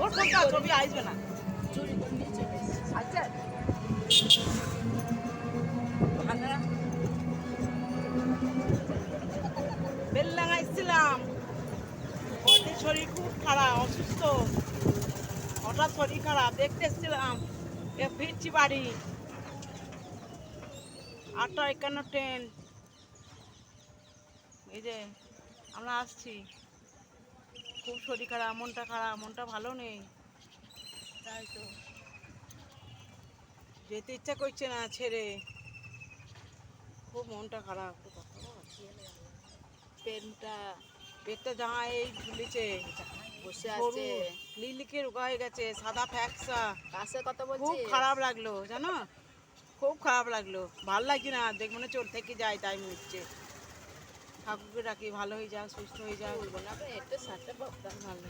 ওর ফোনটা ছবি আসবে না। আচ্ছা বেলডাঙা এসেছিলাম, ওদের শরীর খুব খারাপ, অসুস্থ, হঠাৎ শরীর খারাপ, দেখতে এসেছিলাম, ফিরছি বাড়ি। 8:51 ট্রেন, এই যে আমরা আসছি। খুব শরীর খারাপ, মনটা ভালো নেই, তাই তো যেতে ইচ্ছা করছে না ছেড়ে, খুব মনটা খারাপ। পেটটা জামা এই ঝুলিছে, বসে সরু আছে লিলিকে রোগা হয়ে গেছে, সাদা ফ্যাকসা। কাছে কথা খুব বলছিস? খারাপ লাগলো জানো, খুব খারাপ লাগলো, ভালো লাগছে না, দেখ মনে চোর থেকে যায় তাই মনে হচ্ছে। ঠাকুরকে ডাকি ভালো হয়ে যাক, সুস্থ হয়ে যাক, বলবো না, এটা সারটা ভালো।